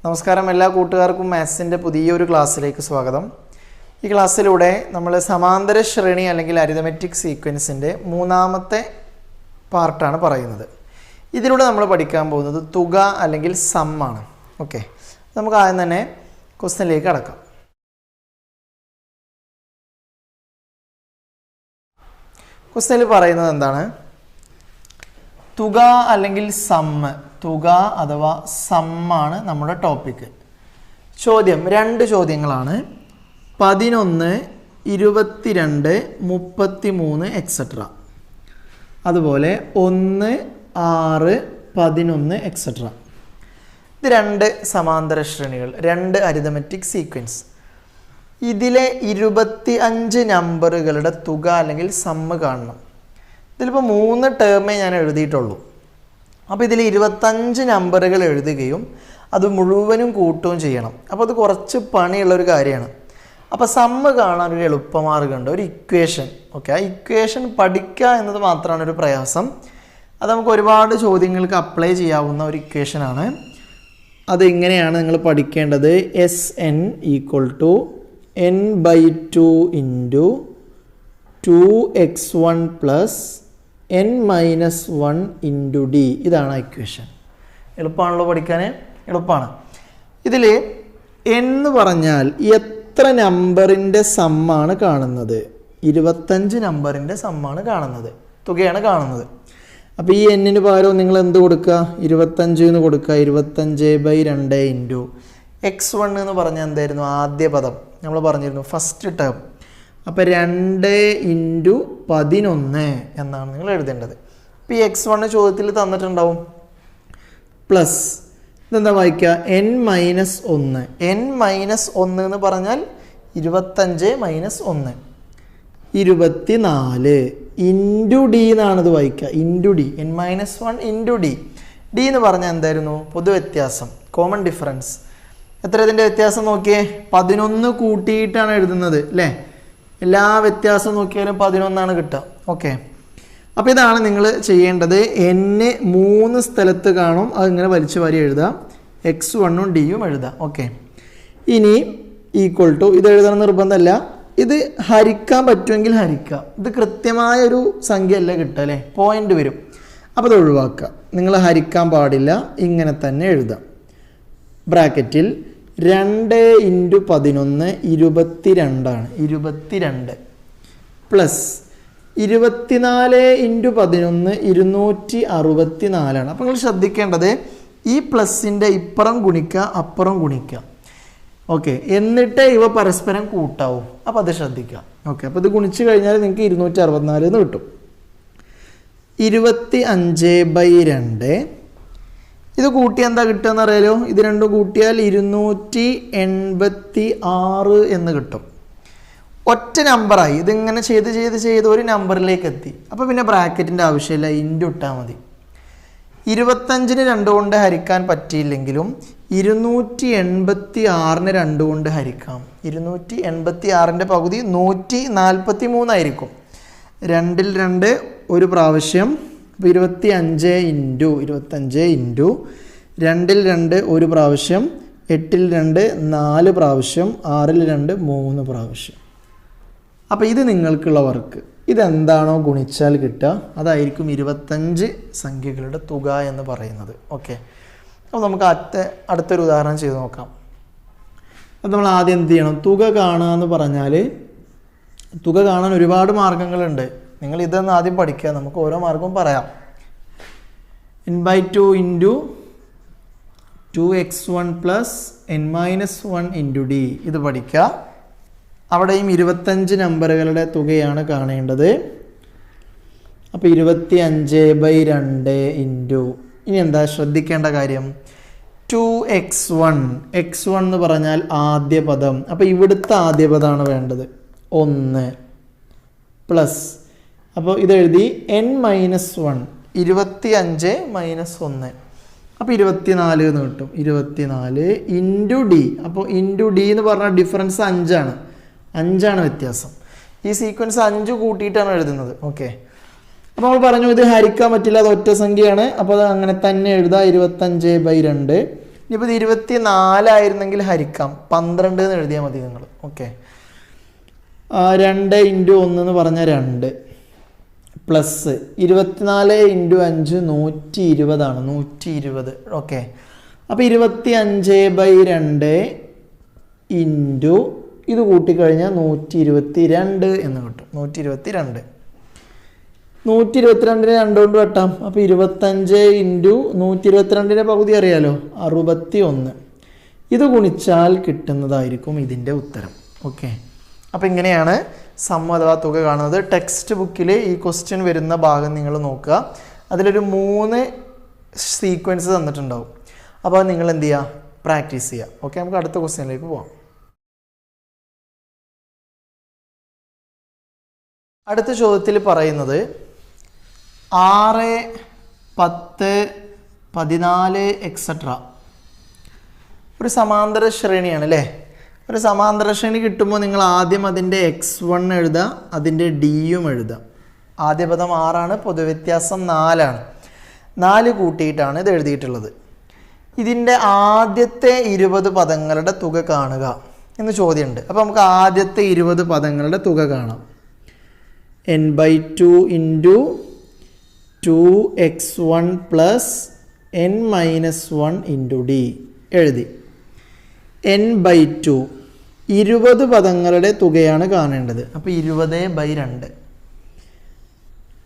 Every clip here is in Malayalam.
നമസ്കാരം എല്ലാ കൂട്ടുകാർക്കും മാത്സിൻ്റെ പുതിയൊരു ക്ലാസ്സിലേക്ക് സ്വാഗതം. ഈ ക്ലാസ്സിലൂടെ നമ്മൾ സമാന്തര ശ്രേണി അല്ലെങ്കിൽ അരിതമെറ്റിക് സീക്വൻസിൻ്റെ മൂന്നാമത്തെ പാർട്ടാണ് പറയുന്നത്. ഇതിലൂടെ നമ്മൾ പഠിക്കാൻ പോകുന്നത് തുക അല്ലെങ്കിൽ സം ആണ്. ഓക്കെ, നമുക്ക് ആദ്യം തന്നെ ക്വസ്റ്റ്യനിലേക്ക് കടക്കാം. ക്വസ്റ്റ്യനിൽ പറയുന്നത് എന്താണ്? തുക അല്ലെങ്കിൽ സമ്മ്, തുക അഥവാ സമ്മാണ് നമ്മുടെ ടോപ്പിക്ക്. ചോദ്യം, രണ്ട് ചോദ്യങ്ങളാണ്. 11, 22, 33 എക്സെട്ര. അതുപോലെ 1, 6, 11 എക്സെട്ര. ഇത് രണ്ട് സമാന്തര ശ്രേണികൾ, രണ്ട് അരിതമെറ്റിക് സീക്വൻസ്. ഇതിലെ 25 നമ്പറുകളുടെ തുക അല്ലെങ്കിൽ സമ്മ് കാണണം. ഇതിലിപ്പോൾ 3 ടേമേ ഞാൻ എഴുതിയിട്ടുള്ളൂ. അപ്പോൾ ഇതിൽ 25 നമ്പറുകൾ എഴുതുകയും അത് മുഴുവനും കൂട്ടുകയും ചെയ്യണം. അപ്പോൾ അത് കുറച്ച് പണിയുള്ളൊരു കാര്യമാണ്. അപ്പോൾ സമ്മ് കാണാൻ ഒരു എളുപ്പമാർഗ്ഗമുണ്ട്, ഒരു ഇക്വേഷൻ. ഓക്കെ, ആ ഇക്വേഷൻ പഠിക്കുക എന്നത് മാത്രമാണ് ഒരു പ്രയാസം. അത് നമുക്ക് ഒരുപാട് ചോദ്യങ്ങൾക്ക് അപ്ലൈ ചെയ്യാവുന്ന ഒരു ഇക്വേഷനാണ്. അതിങ്ങനെയാണ് നിങ്ങൾ പഠിക്കേണ്ടത്. Sn = n/2 × 2x1 + n-1 × d. ഇതാണ് ആ ഇക്വേഷൻ. എളുപ്പമാണല്ലോ പഠിക്കാൻ, എളുപ്പമാണ്. ഇതിൽ എന്ന് പറഞ്ഞാൽ എത്ര നമ്പറിൻ്റെ സമ്മാണ് കാണുന്നത്? 25 നമ്പറിൻ്റെ സമ്മാണ് കാണുന്നത്, തുകയാണ് കാണുന്നത്. അപ്പോൾ ഈ എന്നിന് പകരം നിങ്ങൾ എന്ത് കൊടുക്കുക? 25 എന്ന് കൊടുക്കുക. 25/2 × x1 എന്ന് പറഞ്ഞാൽ എന്തായിരുന്നു? ആദ്യ പദം നമ്മൾ പറഞ്ഞിരുന്നു, ഫസ്റ്റ് ടേം. അപ്പോൾ 2 × 11 എന്നാണ് നിങ്ങൾ എഴുതേണ്ടത്. ഇപ്പോൾ ഈ x1 ചോദ്യത്തിൽ തന്നിട്ടുണ്ടാവും. പ്ലസ് ഇതെന്താ വായിക്കുക? n-1. n-1 എന്ന് പറഞ്ഞാൽ 25 - 1 24 × d എന്നാണ് ഇത് വായിക്കുക. Into D, n-1 × d. d എന്ന് പറഞ്ഞാൽ എന്തായിരുന്നു? പൊതുവ്യത്യാസം, കോമൺ ഡിഫറൻസ്. എത്ര ഇതിൻ്റെ വ്യത്യാസം നോക്കിയേ? 11 കൂട്ടിയിട്ടാണ് എഴുതുന്നത് അല്ലേ? എല്ലാ വ്യത്യാസം നോക്കിയാലും 11 കിട്ടുക. ഓക്കെ, അപ്പോൾ ഇതാണ് നിങ്ങൾ ചെയ്യേണ്ടത്. n 3 സ്ഥലത്ത് കാണും, അതിങ്ങനെ വലിച്ചു വാരി എഴുതാം. x1 ഉം d യും എഴുതാം. ഓക്കെ, ഇനി ഈക്വൽ ടു ഇത് എഴുതണം നിർബന്ധമല്ല. ഇത് ഹരിക്കാൻ പറ്റുമെങ്കിൽ ഹരിക്കുക. ഇത് കൃത്യമായൊരു സംഖ്യ അല്ല കിട്ടുക അല്ലേ, പോയിന്റ് വരും. അപ്പോൾ ഇത് ഒഴിവാക്കുക. നിങ്ങൾ ഹരിക്കാൻ പാടില്ല, ഇങ്ങനെ തന്നെ എഴുതാം. ബ്രാക്കറ്റിൽ 2 × 11 22 ആണ്. 22 പ്ലസ് 24 × 11 264 ആണ്. അപ്പോൾ നിങ്ങൾ ശ്രദ്ധിക്കേണ്ടത് ഈ പ്ലസിൻ്റെ ഇപ്പുറം ഗുണിക്കുക, അപ്പുറം ഗുണിക്കുക. ഓക്കെ, എന്നിട്ട് ഇവ പരസ്പരം കൂട്ടാവും. അപ്പോൾ അത് ശ്രദ്ധിക്കുക. ഓക്കെ, അപ്പോൾ ഇത് ഗുണിച്ച് കഴിഞ്ഞാൽ നിങ്ങൾക്ക് 264 എന്ന് കിട്ടും. 25/2 ഇത് കൂട്ടി എന്താ കിട്ടുക എന്ന് അറിയാലോ? ഇത് രണ്ടും കൂട്ടിയാൽ 286 എന്ന് കിട്ടും. ഒറ്റ നമ്പറായി. ഇതിങ്ങനെ ചെയ്ത് ഒരു നമ്പറിലേക്ക് എത്തി. അപ്പോൾ പിന്നെ ബ്രാക്കറ്റിൻ്റെ ആവശ്യമില്ല, ഇൻറ്റു ഇട്ടാൽ മതി. 25-ന് 2 കൊണ്ട് ഹരിക്കാൻ പറ്റിയില്ലെങ്കിലും 286-ന് 2 കൊണ്ട് ഹരിക്കാം. 286-ൻ്റെ പകുതി 143 ആയിരിക്കും. 2-ൽ 2 ഒരു പ്രാവശ്യം. 25 × 2-ൽ 2 ഒരു പ്രാവശ്യം. 8-ൽ 2 4 പ്രാവശ്യം. 6-ൽ 2 3 പ്രാവശ്യം. അപ്പോൾ ഇത് നിങ്ങൾക്കുള്ള വർക്ക്. ഇതെന്താണോ ഗുണിച്ചാൽ കിട്ടുക അതായിരിക്കും 25 സംഖ്യകളുടെ തുക എന്ന് പറയുന്നത്. ഓക്കെ, അപ്പോൾ നമുക്ക് അടുത്തൊരു ഉദാഹരണം ചെയ്ത് നോക്കാം. അപ്പോൾ നമ്മൾ ആദ്യം എന്ത് ചെയ്യണം? തുക കാണുക എന്ന് പറഞ്ഞാൽ തുക കാണാൻ ഒരുപാട് മാർഗ്ഗങ്ങളുണ്ട്. നിങ്ങൾ ഇതൊന്ന് ആദ്യം പഠിക്കുക, നമുക്ക് ഓരോ മാർഗവും പറയാം. n/2 × 2x1 + n-1 × d. ഇത് പഠിക്കുക. അവിടെയും 25 നമ്പറുകളുടെ തുകയാണ് കാണേണ്ടത്. അപ്പോൾ 25/2 ഇനി എന്താ ശ്രദ്ധിക്കേണ്ട കാര്യം? 2x1 എന്ന് പറഞ്ഞാൽ ആദ്യ പദം. അപ്പോൾ ഇവിടുത്തെ ആദ്യ പദമാണ് വേണ്ടത്, 1 പ്ലസ്. അപ്പോൾ ഇതെഴുതി n-1 25 - 1. അപ്പോൾ 24 എന്ന് കിട്ടും. 24 × d. അപ്പോൾ × d എന്ന് പറഞ്ഞാൽ ഡിഫറൻസ് 5 ആണ്. 5 വ്യത്യാസം. ഈ സീക്വൻസ് 5 കൂട്ടിയിട്ടാണ് എഴുതുന്നത്. ഓക്കെ, അപ്പോൾ നമ്മൾ പറഞ്ഞു ഇത് ഹരിക്കാൻ പറ്റില്ല, അത് ഒറ്റ സംഖ്യയാണ്. അപ്പോൾ അത് അങ്ങനെ തന്നെ എഴുതാം. 25/2 ഇനിയിപ്പോൾ ഇത് 24 ആയിരുന്നെങ്കിൽ ഹരിക്കാം 12 എന്ന് എഴുതിയാൽ മതി നിങ്ങൾ. ഓക്കെ, 2 × 1 എന്ന് പറഞ്ഞാൽ 2 പ്ലസ് 24 × 5 120 ആണ്, 120. ഓക്കെ, അപ്പോൾ 25/2 ഇൻറ്റു ഇത് കൂട്ടിക്കഴിഞ്ഞാൽ 122 എന്ന് കിട്ടും. 122 122നെ 2 കൊണ്ട് വെട്ടാം. അപ്പോൾ 25 × 122ൻ്റെ പകുതി അറിയാലോ, 61. ഇത് ഗുണിച്ചാൽ കിട്ടുന്നതായിരിക്കും ഇതിൻ്റെ ഉത്തരം. ഓക്കെ, അപ്പോൾ ഇങ്ങനെയാണ് സം അഥവാ തുക കാണുന്നത്. ടെക്സ്റ്റ് ബുക്കിൽ ഈ ക്വസ്റ്റ്യൻ വരുന്ന ഭാഗം നിങ്ങൾ നോക്കുക. അതിലൊരു 3 സീക്വൻസ് തന്നിട്ടുണ്ടാവും. അപ്പോൾ നിങ്ങൾ എന്ത് ചെയ്യുക, പ്രാക്ടീസ് ചെയ്യുക. ഓക്കെ, നമുക്ക് അടുത്ത ക്വസ്റ്റ്യനിലേക്ക് പോകാം. അടുത്ത ചോദ്യത്തിൽ പറയുന്നത് 6, 10, 14 എക്സെട്ര ഒരു സമാന്തര ശ്രേണിയാണ് അല്ലേ. ഒരു സമാന്തര ശ്രേണി കിട്ടുമ്പോൾ നിങ്ങൾ ആദ്യം അതിൻ്റെ x1 എഴുതുക, അതിൻ്റെ ഡിയും എഴുതുക. ആദ്യ പദം 6 ആണ്, പൊതുവ്യത്യാസം 4 ആണ്. 4 കൂട്ടിയിട്ടാണ് ഇത് എഴുതിയിട്ടുള്ളത്. ഇതിൻ്റെ ആദ്യത്തെ 20 പദങ്ങളുടെ തുക കാണുക എന്ന് ചോദ്യമുണ്ട്. അപ്പോൾ നമുക്ക് ആദ്യത്തെ 20 പദങ്ങളുടെ തുക കാണാം. n/2 × 2x1 + n-1 × d എഴുതി. n/2 20 പദങ്ങളുടെ തുകയാണ് കാണേണ്ടത്. അപ്പോൾ 20/2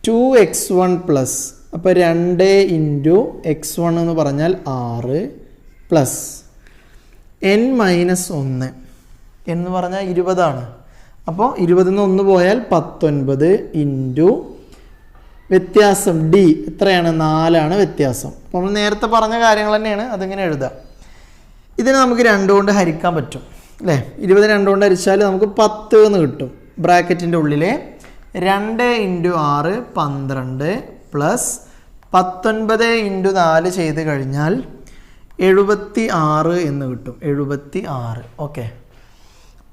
2x1 + അപ്പോൾ 2 × x1 എന്ന് പറഞ്ഞാൽ 6 പ്ലസ് n-1 എന്ന് പറഞ്ഞാൽ 20 ആണ്. അപ്പോൾ 20 നിന്ന് 1 പോയാൽ 19 ഇൻറ്റു വ്യത്യാസം ഡി എത്രയാണ്, 4 ആണ് വ്യത്യാസം. അപ്പോൾ നമ്മൾ നേരത്തെ പറഞ്ഞ കാര്യങ്ങൾ തന്നെയാണ്, അതിങ്ങനെ എഴുതാം. ഇതിനെ നമുക്ക് 2 കൊണ്ട് ഹരിക്കാൻ പറ്റും അല്ലേ. 20 2 കൊണ്ട് ഹരിച്ചാൽ നമുക്ക് 10 എന്ന് കിട്ടും. ബ്രാക്കറ്റിൻ്റെ ഉള്ളിലെ 2 × 6 12 പ്ലസ് 19 × 4 ചെയ്ത് കഴിഞ്ഞാൽ 76 എന്ന് കിട്ടും. 76. ഓക്കെ,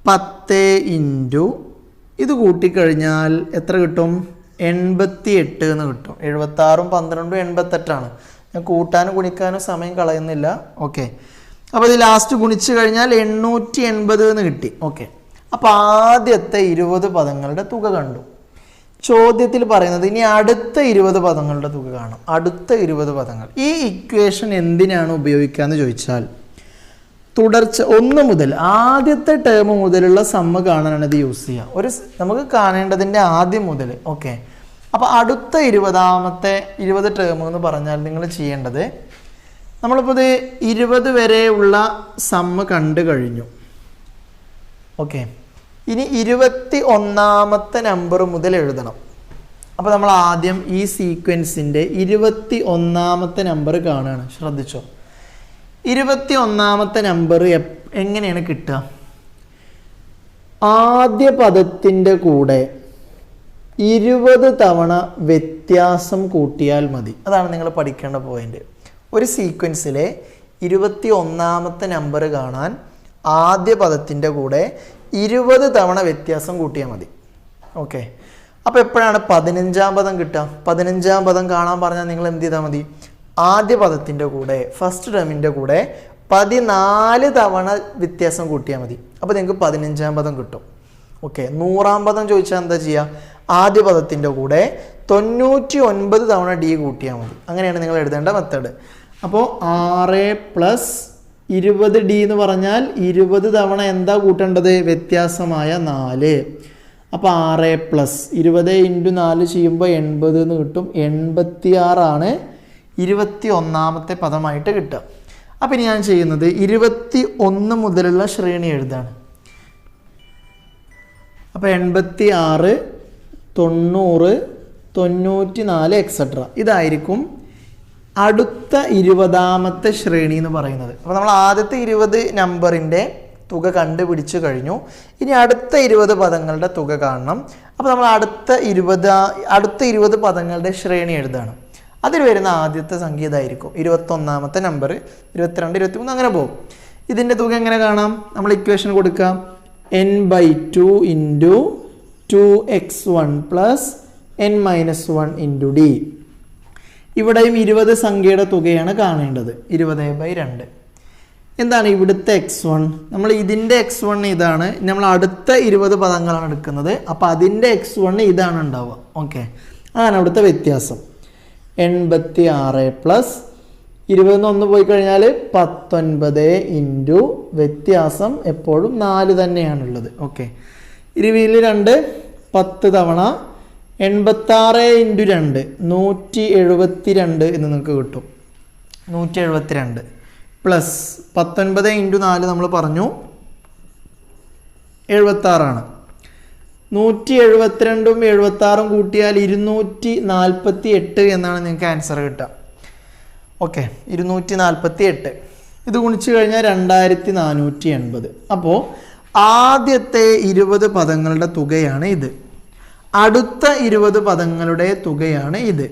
10 ഇൻറ്റു ഇത് കൂട്ടിക്കഴിഞ്ഞാൽ എത്ര കിട്ടും, 88 എന്ന് കിട്ടും. 76ഉം 12ഉം 88 ഞാൻ കൂട്ടാനും ഗുണിക്കാനും സമയം കളയുന്നില്ല. ഓക്കെ, അപ്പോൾ ഇത് ലാസ്റ്റ് ഗുണിച്ച് കഴിഞ്ഞാൽ 880 എന്ന് കിട്ടി. ഓക്കെ, അപ്പോൾ ആദ്യത്തെ 20 പദങ്ങളുടെ തുക കണ്ടു. ചോദ്യത്തിൽ പറയുന്നത് ഇനി അടുത്ത 20 പദങ്ങളുടെ തുക കാണും. അടുത്ത 20 പദങ്ങൾ. ഈ ഇക്വേഷൻ എന്തിനാണ് ഉപയോഗിക്കുക എന്ന് ചോദിച്ചാൽ തുടർച്ച 1 മുതൽ ആദ്യത്തെ ടേം മുതലുള്ള സമ്മ് കാണാനാണ് ഇത് യൂസ് ചെയ്യുക. നമുക്ക് കാണേണ്ടതിൻ്റെ ആദ്യം മുതൽ. ഓക്കെ, അപ്പോൾ അടുത്ത 20 ടേം എന്ന് പറഞ്ഞാൽ നിങ്ങൾ ചെയ്യേണ്ടത്, നമ്മളിപ്പോൾ ഇത് 20 വരെയുള്ള സമ്മ് കണ്ടു കഴിഞ്ഞു. ഓക്കെ, ഇനി 21ാമത്തെ നമ്പർ മുതൽ എഴുതണം. അപ്പോൾ നമ്മൾ ആദ്യം ഈ സീക്വൻസിൻ്റെ 21ാമത്തെ നമ്പർ കാണുകയാണ്. ശ്രദ്ധിച്ചോ, 21ാമത്തെ നമ്പർ എങ്ങനെയാണ് കിട്ടുക? ആദ്യ പദത്തിൻ്റെ കൂടെ 20 തവണ വ്യത്യാസം കൂട്ടിയാൽ മതി. അതാണ് നിങ്ങൾ പഠിക്കേണ്ട പോയിന്റ്. ഒരു സീക്വൻസിലെ 21ാമത്തെ നമ്പർ കാണാൻ ആദ്യ പദത്തിൻ്റെ കൂടെ 20 തവണ വ്യത്യാസം കൂട്ടിയാൽ മതി. ഓക്കെ, അപ്പോൾ എപ്പോഴാണ് 15ാം പദം കിട്ടുക? 15ാം പദം കാണാൻ പറഞ്ഞാൽ നിങ്ങൾ എന്ത് ചെയ്താൽ മതി, ആദ്യ പദത്തിൻ്റെ കൂടെ ഫസ്റ്റ് ടേമിൻ്റെ കൂടെ 14 തവണ വ്യത്യാസം കൂട്ടിയാൽ മതി. അപ്പോൾ നിങ്ങൾക്ക് 15ാം പദം കിട്ടും. ഓക്കെ, 100ാം പദം ചോദിച്ചാൽ എന്താ ചെയ്യുക? ആദ്യ പദത്തിൻ്റെ കൂടെ 99 തവണ ഡി കൂട്ടിയാൽ മതി. അങ്ങനെയാണ് നിങ്ങൾ എഴുതേണ്ട മെത്തേഡ്. അപ്പോൾ 6 + 20 ഡി എന്ന് പറഞ്ഞാൽ 20 തവണ എന്താ കൂട്ടേണ്ടത്? വ്യത്യാസമായ 4. അപ്പോൾ 6 + 20 × 4 ചെയ്യുമ്പോൾ 80 എന്ന് കിട്ടും. 86 ആണ് 21ാമത്തെ പദമായിട്ട് കിട്ടുക. അപ്പം ഇനി ഞാൻ ചെയ്യുന്നത് 21 മുതലുള്ള ശ്രേണി എഴുതാണ്. അപ്പോൾ 86, 90, 94 എക്സെട്ര ഇതായിരിക്കും അടുത്ത 20ാമത്തെ ശ്രേണി എന്ന് പറയുന്നത്. അപ്പോൾ നമ്മൾ ആദ്യത്തെ 20 നമ്പറിൻ്റെ തുക കണ്ടുപിടിച്ചു കഴിഞ്ഞു. ഇനി അടുത്ത 20 പദങ്ങളുടെ തുക കാണണം. അപ്പോൾ നമ്മൾ അടുത്ത 20 പദങ്ങളുടെ ശ്രേണി എഴുതാണ്. അതിൽ വരുന്ന ആദ്യത്തെ സംഖ്യ ഇതായിരിക്കും. 21ാമത്തെ നമ്പർ 22, 23 അങ്ങനെ പോകും. ഇതിൻ്റെ തുക എങ്ങനെ കാണാം? നമ്മൾ ഇക്വേഷൻ കൊടുക്കാം. n/2 × 2x1 + n-1 × d. ഇവിടെയും 20 സംഖ്യയുടെ തുകയാണ് കാണേണ്ടത്. 20/2. എന്താണ് ഇവിടുത്തെ x1? നമ്മൾ ഇതിൻ്റെ x1 ഇതാണ്, നമ്മൾ അടുത്ത 20 പദങ്ങളാണ് എടുക്കുന്നത്. അപ്പോൾ അതിൻ്റെ x1 ഇതാണ് ഉണ്ടാവുക. ഓക്കെ, അതാണ് അവിടുത്തെ വ്യത്യാസം. 86 പ്ലസ് 20 പോയി കഴിഞ്ഞാൽ 19 ഇൻറ്റു വ്യത്യാസം എപ്പോഴും 4 തന്നെയാണുള്ളത്. ഓക്കെ, 20 2 10 തവണ 86 ഇൻറ്റു 2 172 എന്ന് നിങ്ങൾക്ക് കിട്ടും. 172 പ്ലസ് 19 ഇൻറ്റു 4 നമ്മൾ പറഞ്ഞു 76 172ഉം 76ഉം കൂട്ടിയാൽ 248 എന്നാണ് നിങ്ങൾക്ക് ആൻസർ കിട്ടുക. ഓക്കെ, 248. ഇത് ഗുണിച്ച് കഴിഞ്ഞാൽ 2480. അപ്പോൾ ആദ്യത്തെ 20 പദങ്ങളുടെ തുകയാണ് ഇത്, അടുത്ത 20 പദങ്ങളുടെ തുകയാണ് ഇത്.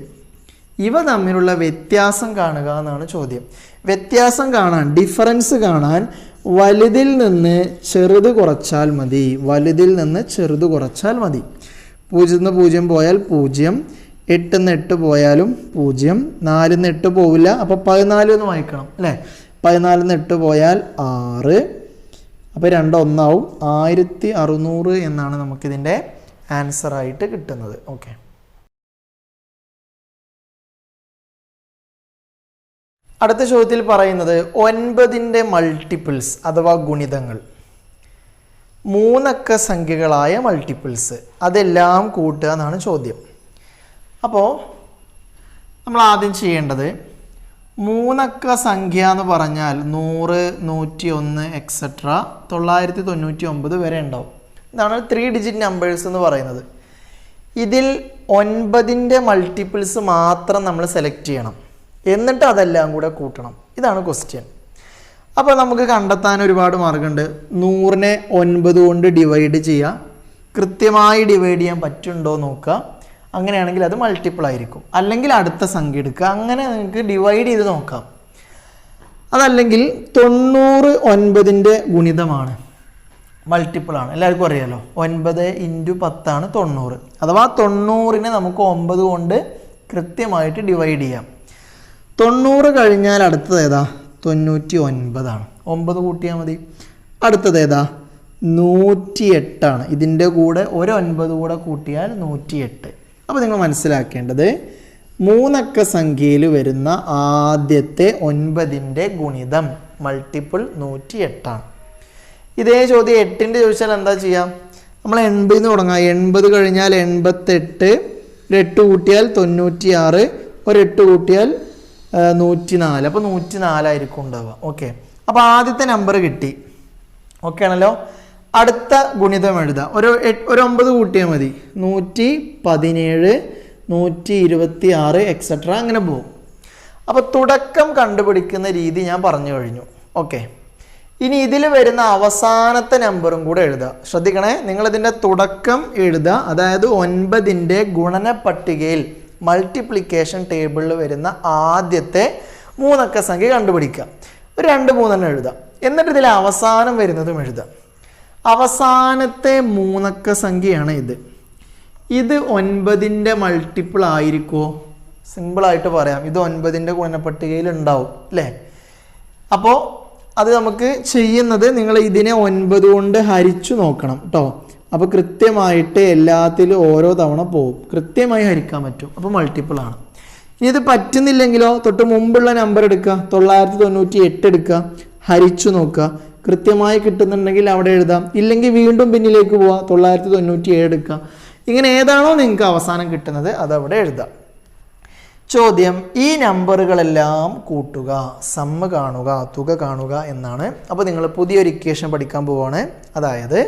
ഇവ തമ്മിലുള്ള വ്യത്യാസം കാണുക എന്നാണ് ചോദ്യം. വ്യത്യാസം കാണാൻ, ഡിഫറൻസ് കാണാൻ വലുതിൽ നിന്ന് ചെറുത് കുറച്ചാൽ മതി. വലുതിൽ നിന്ന് ചെറുത് കുറച്ചാൽ മതി. 0 നിന്ന് 0 പോയാൽ 0, 8 നിന്ന് 8 പോയാലും 0, 4 നിന്ന് 8 പോവില്ല. അപ്പോൾ 14 എന്ന് വായിക്കണം അല്ലേ? 14 നിന്ന് 8 പോയാൽ 6, അപ്പോൾ 2 1 ആവും. 1600 എന്നാണ് നമുക്കിതിൻ്റെ ആൻസറായിട്ട് കിട്ടുന്നത്. ഓക്കെ, അടുത്ത ചോദ്യത്തിൽ പറയുന്നത് 9ന്റെ മൾട്ടിപ്പിൾസ് അഥവാ ഗുണിതങ്ങൾ, 3 അക്ക സംഖ്യകളായ മൾട്ടിപ്പിൾസ് അതെല്ലാം കൂട്ടുക എന്നാണ് ചോദ്യം. അപ്പോൾ നമ്മൾ ആദ്യം ചെയ്യേണ്ടത് 3 അക്ക സംഖ്യ എന്ന് പറഞ്ഞാൽ 100, 101 എക്സെട്ര 999 വരെ ഉണ്ടാവും. ഇതാണ് 3 ഡിജിറ്റ് നമ്പേഴ്സ് എന്ന് പറയുന്നത്. ഇതിൽ 9ന്റെ മൾട്ടിപ്പിൾസ് മാത്രം നമ്മൾ സെലക്ട് ചെയ്യണം, എന്നിട്ട് അതെല്ലാം കൂടെ കൂട്ടണം. ഇതാണ് ക്വസ്റ്റ്യൻ. അപ്പോൾ നമുക്ക് കണ്ടെത്താൻ ഒരുപാട് മാർഗമുണ്ട്. 100നെ 9 കൊണ്ട് ഡിവൈഡ് ചെയ്യുക, കൃത്യമായി ഡിവൈഡ് ചെയ്യാൻ പറ്റുണ്ടോ നോക്കുക. അങ്ങനെയാണെങ്കിൽ അത് മൾട്ടിപ്പിൾ ആയിരിക്കും. അല്ലെങ്കിൽ അടുത്ത സംഖ്യ എടുക്കുക, അങ്ങനെ നിങ്ങൾക്ക് ഡിവൈഡ് ചെയ്ത് നോക്കാം. അതല്ലെങ്കിൽ 90 9ന്റെ ഗുണിതമാണ്, മൾട്ടിപ്പിൾ ആണ്, എല്ലാവർക്കും അറിയാലോ. 9 ഇൻറ്റു 10 90. അഥവാ 90നെ നമുക്ക് 9 കൊണ്ട് കൃത്യമായിട്ട് ഡിവൈഡ് ചെയ്യാം. 90 കഴിഞ്ഞാൽ അടുത്തത് ഏതാ? 99 9 കൂട്ടിയാൽ മതി. അടുത്തത് ഏതാ? 108 ഇതിൻ്റെ കൂടെ ഒരു 9 കൂടെ കൂട്ടിയാൽ 108. അപ്പോൾ നിങ്ങൾ മനസ്സിലാക്കേണ്ടത് 3 അക്ക സംഖ്യയിൽ വരുന്ന ആദ്യത്തെ 9ന്റെ ഗുണിതം മൾട്ടിപ്പിൾ 108. ഇതേ ചോദ്യം 8ൻ്റെ ചോദിച്ചാൽ എന്താ ചെയ്യാം? നമ്മൾ 80 തുടങ്ങാം. 80 കഴിഞ്ഞാൽ 88, ഒരു 8 കൂട്ടിയാൽ 96, ഒരു 8 കൂട്ടിയാൽ 104. അപ്പോൾ 104 ആയിരിക്കും ഉണ്ടാവുക. ഓക്കെ, അപ്പോൾ ആദ്യത്തെ നമ്പർ കിട്ടി. ഓക്കെ ആണല്ലോ. അടുത്ത ഗുണിതം എഴുതാം. ഒരു 9 കൂട്ടിയാൽ മതി. 117, 126 എക്സെട്ര അങ്ങനെ പോകും. അപ്പോൾ തുടക്കം കണ്ടുപിടിക്കുന്ന രീതി ഞാൻ പറഞ്ഞു കഴിഞ്ഞു. ഓക്കെ, ഇനി ഇതിൽ വരുന്ന അവസാനത്തെ നമ്പറും കൂടെ എഴുതുക. ശ്രദ്ധിക്കണേ, നിങ്ങളിതിൻ്റെ തുടക്കം എഴുതുക. അതായത് 9ന്റെ ഗുണന പട്ടികയിൽ മൾട്ടിപ്ലിക്കേഷൻ ടേബിളിൽ വരുന്ന ആദ്യത്തെ 3 അക്ക സംഖ്യ കണ്ടുപിടിക്കുക. ഒരു 2 3 എഴുതാം. എന്നിട്ട് ഇതിൽ അവസാനം വരുന്നതും എഴുതാം. അവസാനത്തെ 3 അക്ക സംഖ്യയാണ് ഇത്. ഇത് 9ന്റെ മൾട്ടിപ്പിൾ ആയിരിക്കുമോ? സിമ്പിളായിട്ട് പറയാം, ഇത് 9ന്റെ ഗുണനപ്പട്ടികയിൽ ഉണ്ടാവും അല്ലേ? അപ്പോൾ അത് നമുക്ക് ചെയ്യുന്നത്, നിങ്ങൾ ഇതിനെ 9 കൊണ്ട് ഹരിച്ചു നോക്കണം കേട്ടോ. അപ്പോൾ കൃത്യമായിട്ട് എല്ലാത്തിലും ഓരോ തവണ പോകും, കൃത്യമായി ഹരിക്കാൻ പറ്റും. അപ്പോൾ മൾട്ടിപ്പിൾ ആണ്. ഇനി ഇത് പറ്റുന്നില്ലെങ്കിലോ തൊട്ട് മുമ്പുള്ള നമ്പർ എടുക്കുക, 998 എടുക്കുക, ഹരിച്ചു നോക്കുക. കൃത്യമായി കിട്ടുന്നുണ്ടെങ്കിൽ അവിടെ എഴുതാം, ഇല്ലെങ്കിൽ വീണ്ടും പിന്നിലേക്ക് പോവുക, 997 എടുക്കുക. ഇങ്ങനെ ഏതാണോ നിങ്ങൾക്ക് അവസാനം കിട്ടുന്നത് അതവിടെ എഴുതാം. ചോദ്യം, ഈ നമ്പറുകളെല്ലാം കൂട്ടുക, സമ്മ് കാണുക, തുക കാണുക എന്നാണ്. അപ്പോൾ നിങ്ങൾ പുതിയൊരു ഇക്വേഷൻ പഠിക്കാൻ പോവുകയാണ്. അതായത്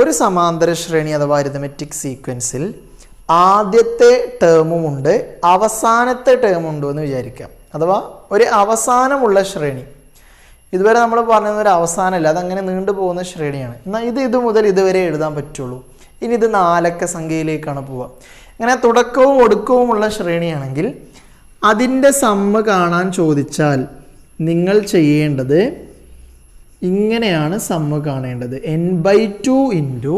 ഒരു സമാന്തര ശ്രേണി അഥവാ അരിതമെറ്റിക് സീക്വൻസിൽ ആദ്യത്തെ ടേമുമുണ്ട്, അവസാനത്തെ ടേമുണ്ടോ എന്ന് വിചാരിക്കാം. അഥവാ ഒരു അവസാനമുള്ള ശ്രേണി. ഇതുവരെ നമ്മൾ പറഞ്ഞത് ഒരു അവസാനമല്ല, അതങ്ങനെ നീണ്ടു പോകുന്ന ശ്രേണിയാണ്. എന്നാൽ ഇത് മുതൽ ഇതുവരെ എഴുതാൻ പറ്റുള്ളൂ. ഇനി ഇത് 4 അക്ക സംഖ്യയിലേക്കാണ് പോവുക. അങ്ങനെ തുടക്കവും ഒടുക്കവുമുള്ള ശ്രേണിയാണെങ്കിൽ അതിൻ്റെ സമ്മ് കാണാൻ ചോദിച്ചാൽ നിങ്ങൾ ചെയ്യേണ്ടത് ഇങ്ങനെയാണ് സമ്മ് കാണേണ്ടത്. n/2 into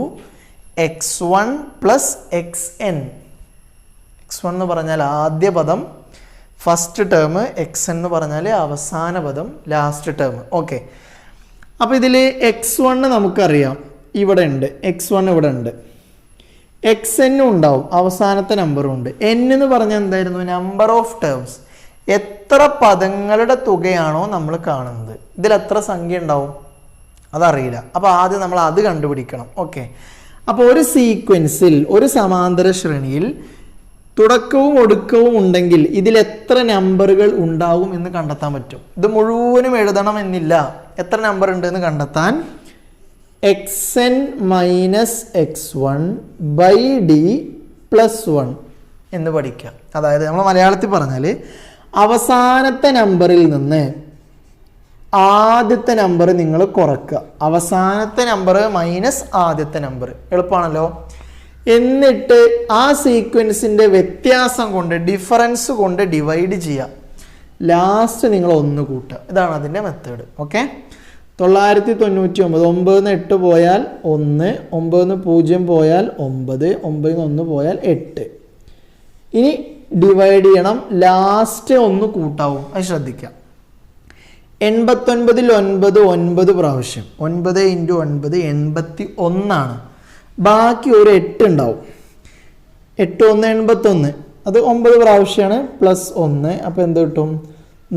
x1 plus xn. x1 എന്ന് പറഞ്ഞാൽ ആദ്യ പദം, ഫസ്റ്റ് ടേം, എക്സ് എന്ന് പറഞ്ഞാൽ അവസാന പദം, ലാസ്റ്റ് ടേം. ഓക്കെ, അപ്പോൾ ഇതിൽ x1 നമുക്കറിയാം ഇവിടെ ഉണ്ട്, x1 ഇവിടെ ഉണ്ട്, xn ഉണ്ടാവും, അവസാനത്തെ നമ്പറും ഉണ്ട്. n എന്ന് പറഞ്ഞാൽ എന്തായിരുന്നു? നമ്പർ ഓഫ് ടേംസ്, എത്ര പദങ്ങളുടെ തുകയാണോ നമ്മൾ കാണുന്നത്. ഇതിൽ എത്ര സംഖ്യ ഉണ്ടാവും അതറിയില്ല. അപ്പോൾ ആദ്യം നമ്മൾ അത് കണ്ടുപിടിക്കണം. ഓക്കെ, അപ്പോൾ ഒരു സീക്വൻസിൽ, ഒരു സമാന്തര ശ്രേണിയിൽ തുടക്കവും ഒടുക്കവും ഉണ്ടെങ്കിൽ ഇതിൽ എത്ര നമ്പറുകൾ ഉണ്ടാവും എന്ന് കണ്ടെത്താൻ പറ്റും. ഇത് മുഴുവനും എഴുതണം എന്നില്ല, എത്ര നമ്പർ ഉണ്ട് എന്ന് കണ്ടെത്താൻ xn minus x1 by D plus 1 എന്ന് പഠിക്കാം. അതായത് നമ്മൾ മലയാളത്തിൽ പറഞ്ഞാൽ അവസാനത്തെ നമ്പറിൽ നിന്ന് ആദ്യത്തെ നമ്പർ നിങ്ങൾ കുറക്കുക. അവസാനത്തെ നമ്പർ മൈനസ് ആദ്യത്തെ നമ്പർ, എളുപ്പമാണല്ലോ. എന്നിട്ട് ആ സീക്വൻസിൻ്റെ വ്യത്യാസം കൊണ്ട്, ഡിഫറൻസ് കൊണ്ട് ഡിവൈഡ് ചെയ്യുക. ലാസ്റ്റ് നിങ്ങൾ 1 കൂട്ടുക. ഇതാണ് അതിൻ്റെ മെത്തേഡ്. ഓക്കെ, 999, 9 8 പോയാൽ 1, 9 0 പോയാൽ 9, 9 1 പോയാൽ 8. ഇനി ഡിവൈഡ് ചെയ്യണം, ലാസ്റ്റ് 1 കൂട്ടാവും. അത് ശ്രദ്ധിക്കാം. 89ൽ 9 9 പ്രാവശ്യം, 9 × 9 81 ആണ്. ബാക്കി ഒരു 8 ഉണ്ടാവും. 8 1 81, അത് 9 പ്രാവശ്യമാണ്, പ്ലസ് 1. അപ്പോൾ എന്ത് കിട്ടും?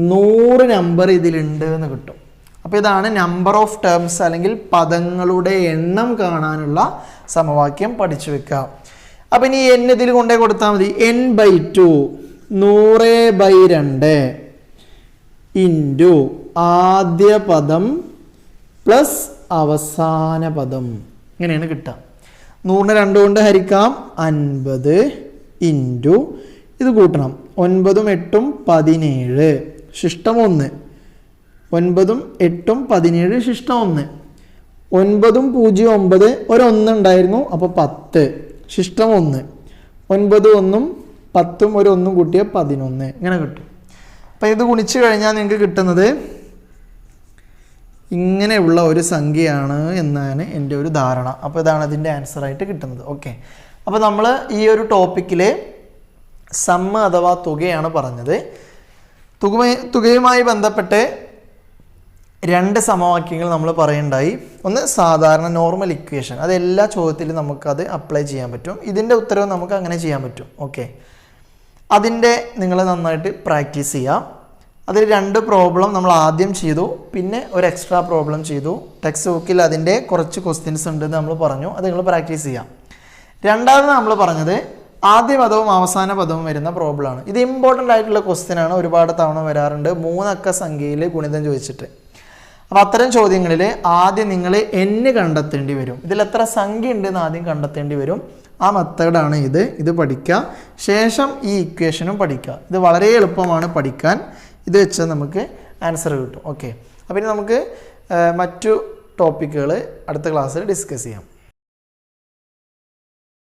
100 നമ്പർ ഇതിലുണ്ട് എന്ന് കിട്ടും. അപ്പോൾ ഇതാണ് നമ്പർ ഓഫ് ടേംസ് അല്ലെങ്കിൽ പദങ്ങളുടെ എണ്ണം കാണാനുള്ള സമവാക്യം പഠിച്ചു വെക്കുക. അപ്പം ഇനി n ഇതിൽ കൊണ്ടേ കൊടുത്താൽ മതി. n/2 100/2 ഇൻറ്റു ആദ്യ പദം പ്ലസ് അവസാന പദം, ഇങ്ങനെയാണ് കിട്ടുക. 100നെ 2 കൊണ്ട് ഹരിക്കാം, 50 ഇൻറ്റു ഇത് കൂട്ടണം, 9ഉം 8ഉം 17, ശിഷ്ടം 1. 9ഉം 8ഉം 17, ശിഷ്ടം 1. 9ഉം 0 9, ഒരു 1 ഉണ്ടായിരുന്നു, അപ്പോൾ 10, ശിഷ്ടം 1. 9 1ഉം 10ഉം ഒരു 1 കൂട്ടിയ 11, ഇങ്ങനെ കിട്ടും. അപ്പം ഇത് ഗുണിച്ച് കഴിഞ്ഞാൽ നിങ്ങൾക്ക് കിട്ടുന്നത് ഇങ്ങനെയുള്ള ഒരു സംഖ്യയാണ് എന്നാണ് എൻ്റെ ഒരു ധാരണ. അപ്പോൾ ഇതാണ് അതിൻ്റെ ആൻസറായിട്ട് കിട്ടുന്നത്. ഓക്കെ, അപ്പോൾ നമ്മൾ ഈ ഒരു ടോപ്പിക്കിൽ സമ്മ് അഥവാ തുകയാണ് പറഞ്ഞത്. തുകയുമായി ബന്ധപ്പെട്ട് 2 സമവാക്യങ്ങൾ നമ്മൾ പറയുണ്ടായി. ഒന്ന് സാധാരണ നോർമൽ ഇക്വേഷൻ, അത് എല്ലാ ചോദ്യത്തിലും നമുക്കത് അപ്ലൈ ചെയ്യാൻ പറ്റും. ഇതിൻ്റെ ഉത്തരവ് നമുക്ക് അങ്ങനെ ചെയ്യാൻ പറ്റും. ഓക്കെ, അതിൻ്റെ നിങ്ങൾ നന്നായിട്ട് പ്രാക്ടീസ് ചെയ്യാം. അതിൽ 2 പ്രോബ്ലം നമ്മൾ ആദ്യം ചെയ്തു, പിന്നെ ഒരു എക്സ്ട്രാ പ്രോബ്ലം ചെയ്തു. ടെക്സ്റ്റ് ബുക്കിൽ അതിൻ്റെ കുറച്ച് ക്വസ്റ്റ്യൻസ് ഉണ്ടെന്ന് നമ്മൾ പറഞ്ഞു, അത് നിങ്ങൾ പ്രാക്ടീസ് ചെയ്യാം. രണ്ടാമത് നമ്മൾ പറഞ്ഞത് ആദ്യ പദവും അവസാന പദവും വരുന്ന പ്രോബ്ലമാണ്. ഇത് ഇമ്പോർട്ടൻ്റ് ആയിട്ടുള്ള ക്വസ്റ്റ്യൻ ആണ്, ഒരുപാട് തവണ വരാറുണ്ട്, 3 അക്ക സംഖ്യയിൽ ഗുണിതം ചോദിച്ചിട്ട്. അപ്പോൾ അത്തരം ചോദ്യങ്ങളിൽ ആദ്യം നിങ്ങൾ n കണ്ടെത്തേണ്ടി വരും. ഇതിൽ എത്ര സംഖ്യ ഉണ്ടെന്ന് ആദ്യം കണ്ടെത്തേണ്ടി വരും. ആ മെത്തേഡാണ് ഇത് പഠിക്കുക. ശേഷം ഈ ഇക്വേഷനും പഠിക്കുക. ഇത് വളരെ എളുപ്പമാണ് പഠിക്കാൻ. ഇത് വെച്ചാൽ നമുക്ക് ആൻസർ കിട്ടും. ഓക്കെ, അപ്പോൾ ഇനി നമുക്ക് മറ്റു ടോപ്പിക്കുകൾ അടുത്ത ക്ലാസ്സിൽ ഡിസ്കസ് ചെയ്യാം.